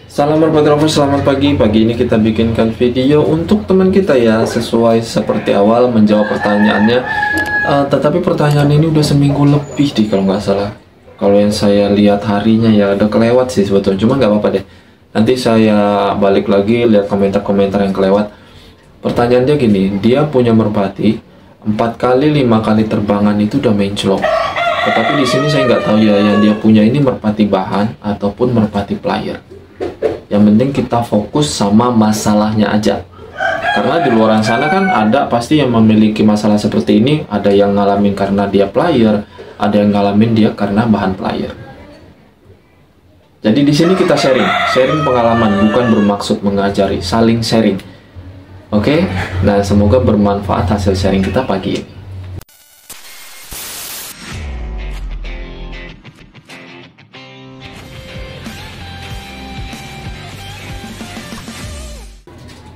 Salam merpati lovers, selamat pagi. Pagi ini kita bikinkan video untuk teman kita ya, sesuai seperti awal menjawab pertanyaannya. Tetapi pertanyaan ini udah seminggu lebih deh kalau nggak salah. Kalau yang saya lihat harinya ya udah kelewat sih sebetulnya, cuma nggak apa-apa deh. Nanti saya balik lagi lihat komentar-komentar yang kelewat. Pertanyaannya gini, dia punya merpati 4 kali 5 kali terbangan itu udah menclok. Tetapi di sini saya nggak tahu ya yang dia punya ini merpati bahan ataupun merpati player. Yang penting kita fokus sama masalahnya aja, karena di luar sana kan ada pasti yang memiliki masalah seperti ini. Ada yang ngalamin karena dia player, ada yang ngalamin dia karena bahan player. Jadi di sini kita sharing pengalaman, bukan bermaksud mengajari, saling sharing. Oke, nah semoga bermanfaat hasil sharing kita pagi ini.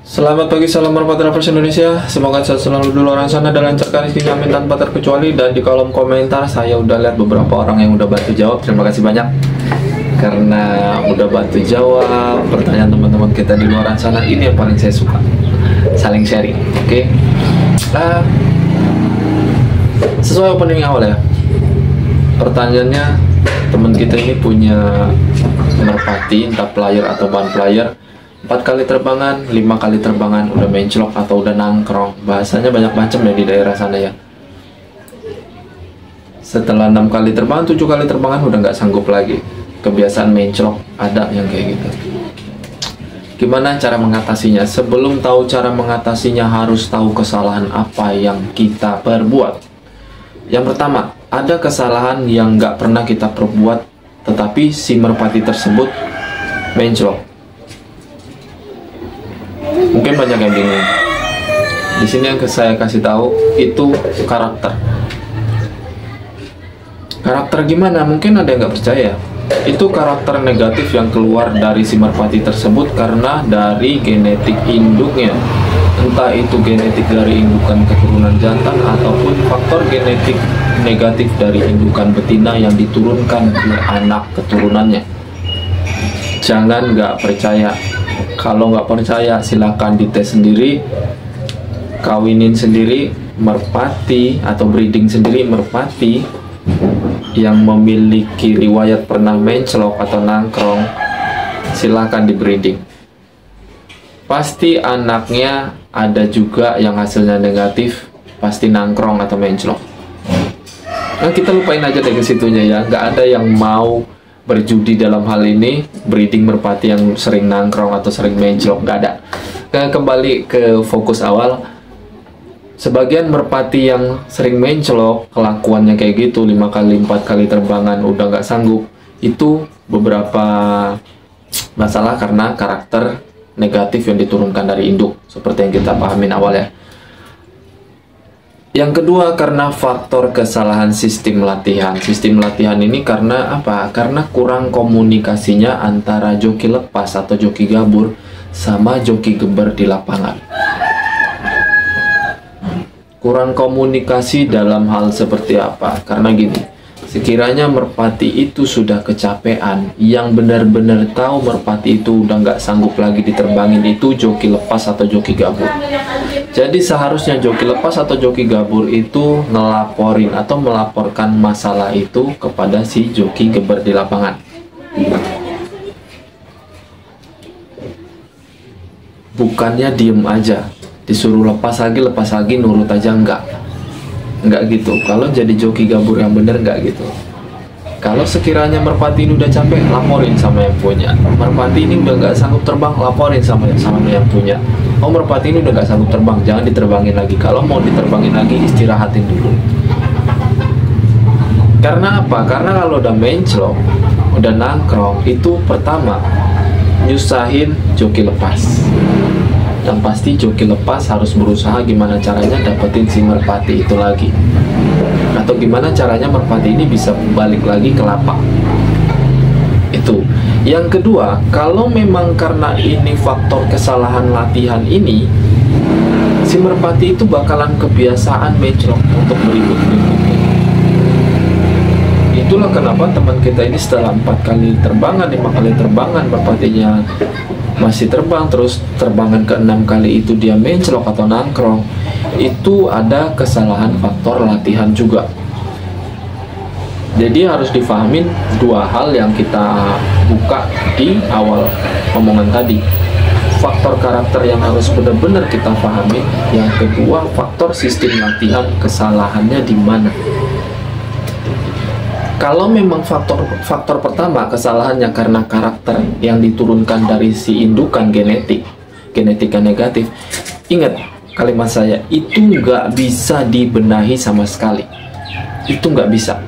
Selamat pagi, salam merpati lovers Indonesia. Semoga sehat selalu di luar sana dan lancarkan rezekinya, amin tanpa terkecuali. Dan di kolom komentar saya udah lihat beberapa orang yang udah bantu jawab. Terima kasih banyak karena udah bantu jawab pertanyaan teman-teman kita di luar sana. Ini yang paling saya suka, saling sharing. Oke. Sesuai opening awal ya. Pertanyaannya, teman kita ini punya merpati entah player atau bahan player, 4 kali terbangan, 5 kali terbangan udah menclok atau udah nangkrong. Bahasanya banyak macam ya di daerah sana ya. Setelah 6 kali terbangan, 7 kali terbangan udah nggak sanggup lagi. Kebiasaan menclok, ada yang kayak gitu. Gimana cara mengatasinya? Sebelum tahu cara mengatasinya harus tahu kesalahan apa yang kita perbuat. Yang pertama, ada kesalahan yang nggak pernah kita perbuat, tetapi si merpati tersebut menclok. Mungkin banyak yang bingung. Di sini yang saya kasih tahu itu karakter. Karakter gimana? Mungkin ada yang nggak percaya. Itu karakter negatif yang keluar dari si merpati tersebut karena dari genetik induknya. Entah itu genetik dari indukan keturunan jantan ataupun faktor genetik negatif dari indukan betina yang diturunkan ke anak keturunannya. Jangan nggak percaya. Kalau nggak percaya silahkan dites sendiri, kawinin sendiri merpati atau breeding sendiri merpati yang memiliki riwayat pernah menclok atau nangkrong. Silahkan di breeding. Pasti anaknya ada juga yang hasilnya negatif, pasti nangkrong atau menclok. Nah kita lupain aja dari situnya ya, nggak ada yang mau berjudi dalam hal ini, breeding merpati yang sering nangkrong atau sering menclok, nggak ada. Kembali ke fokus awal, sebagian merpati yang sering menclok, kelakuannya kayak gitu, 5 kali 4 kali terbangan udah nggak sanggup, itu beberapa masalah karena karakter negatif yang diturunkan dari induk, seperti yang kita pahamin awal ya. Yang kedua, karena faktor kesalahan sistem latihan. Sistem latihan ini karena apa? Karena kurang komunikasinya antara joki lepas atau joki gabur sama joki geber di lapangan. Kurang komunikasi dalam hal seperti apa? Karena gini, sekiranya merpati itu sudah kecapean, yang benar-benar tahu merpati itu udah nggak sanggup lagi diterbangin, itu joki lepas atau joki gabur. Jadi seharusnya joki lepas atau joki gabur itu ngelaporin atau melaporkan masalah itu kepada si joki geber di lapangan. Bukannya diem aja, disuruh lepas lagi nurut aja, enggak gitu. Kalau jadi joki gabur yang bener enggak gitu. Kalau sekiranya merpati ini udah capek, laporin sama yang punya. Merpati ini udah nggak sanggup terbang, laporin sama yang punya. Oh merpati ini udah nggak sanggup terbang, jangan diterbangin lagi. Kalau mau diterbangin lagi, istirahatin dulu. Karena apa? Karena kalau udah menclok, udah nangkrong, itu pertama nyusahin joki lepas. Dan pasti joki lepas harus berusaha gimana caranya dapetin si merpati itu lagi, atau gimana caranya merpati ini bisa balik lagi ke lapak. Itu. Yang kedua, kalau memang karena ini faktor kesalahan latihan ini, si merpati itu bakalan kebiasaan menclok untuk berikut-berikutnya. Itulah kenapa teman kita ini setelah 4 kali terbangan, 5 kali terbangan, merpatinya masih terbang, terus terbangan ke-6 kali itu dia menclok atau nangkrong. Itu ada kesalahan faktor latihan juga. Jadi harus difahamin dua hal yang kita buka di awal omongan tadi. Faktor karakter yang harus benar-benar kita pahami. Yang kedua, faktor sistem latihan, kesalahannya di mana. Kalau memang faktor pertama kesalahannya karena karakter yang diturunkan dari si indukan genetika negatif, ingat kalimat saya, itu nggak bisa dibenahi sama sekali. Itu nggak bisa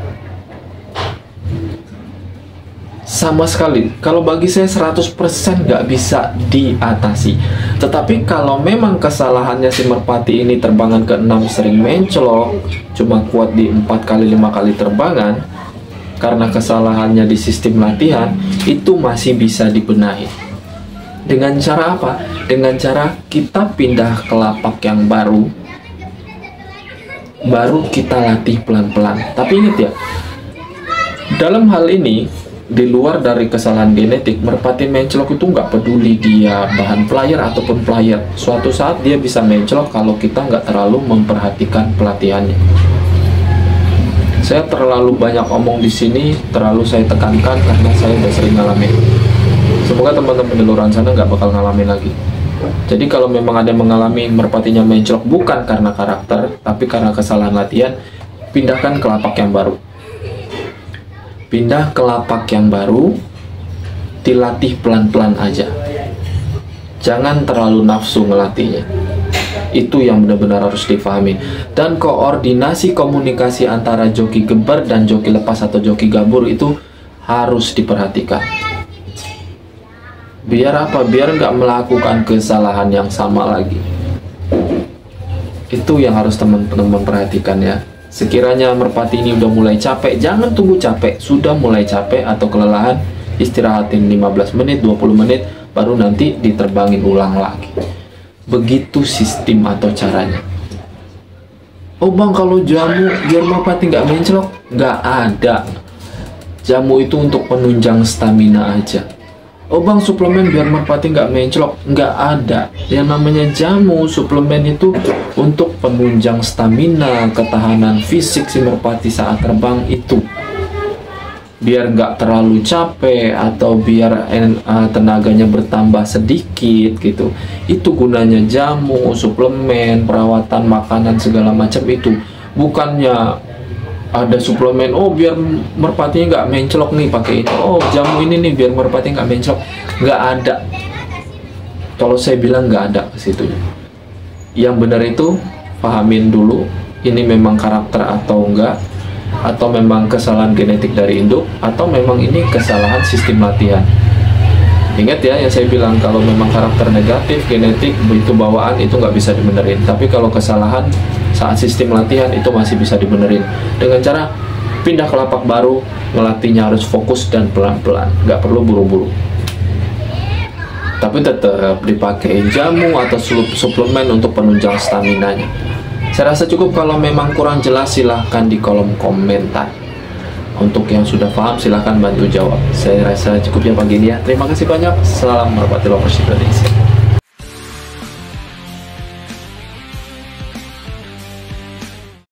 sama sekali. Kalau bagi saya 100% nggak bisa diatasi. Tetapi kalau memang kesalahannya si merpati ini terbangan ke-6 sering menclok, cuma kuat di 4 kali 5 kali terbangan, karena kesalahannya di sistem latihan, itu masih bisa dibenahi. Dengan cara apa? Dengan cara kita pindah ke lapak yang baru kita latih pelan-pelan. Tapi ingat ya, dalam hal ini, di luar dari kesalahan genetik, merpati menclok itu nggak peduli dia bahan player ataupun player. Suatu saat dia bisa menclok kalau kita nggak terlalu memperhatikan pelatihannya. Saya terlalu banyak omong di sini, terlalu saya tekankan karena saya udah sering ngalamin. Semoga teman-teman di luar sana nggak bakal ngalamin lagi. Jadi kalau memang ada yang mengalami merpatinya menclok bukan karena karakter, tapi karena kesalahan latihan, pindahkan ke lapak yang baru. Pindah ke lapak yang baru, dilatih pelan-pelan aja. Jangan terlalu nafsu ngelatihnya. Itu yang benar-benar harus difahami. Dan koordinasi komunikasi antara joki geber dan joki lepas atau joki gabur itu harus diperhatikan. Biar apa? Biar nggak melakukan kesalahan yang sama lagi. Itu yang harus teman-teman perhatikan ya. Sekiranya merpati ini udah mulai capek, jangan tunggu capek. Sudah mulai capek atau kelelahan, istirahatin 15 menit, 20 menit, baru nanti diterbangin ulang lagi. Begitu sistem atau caranya. Oh bang, kalau jamu biar merpati nggak menclok, nggak ada. Jamu itu untuk penunjang stamina aja. Oh bang, suplemen biar merpati nggak menclok, nggak ada. Yang namanya jamu, suplemen itu untuk penunjang stamina, ketahanan fisik si merpati saat terbang itu. Biar nggak terlalu capek atau biar tenaganya bertambah sedikit gitu. Itu gunanya jamu, suplemen, perawatan makanan segala macam itu. Bukannya ada suplemen, oh biar merpatinya nggak menclok nih pakai ini. Oh jamu ini nih biar merpati nggak menclok. Nggak ada. Kalau saya bilang nggak ada ke situ. Yang benar itu pahamin dulu. Ini memang karakter atau enggak, atau memang kesalahan genetik dari induk, atau memang ini kesalahan sistem latihan. Ingat ya yang saya bilang, kalau memang karakter negatif, genetik, itu bawaan, itu nggak bisa dibenerin. Tapi kalau kesalahan saat sistem latihan itu masih bisa dibenerin. Dengan cara pindah ke lapak baru, ngelatihnya harus fokus dan pelan-pelan, nggak perlu buru-buru. Tapi tetap dipakai jamu atau suplemen untuk penunjang stamina-nya. Saya rasa cukup. Kalau memang kurang jelas silahkan di kolom komentar. Untuk yang sudah paham silahkan bantu jawab. Saya rasa cukup ya pagi ini ya. Terima kasih banyak. Salam merpati lovers Indonesia.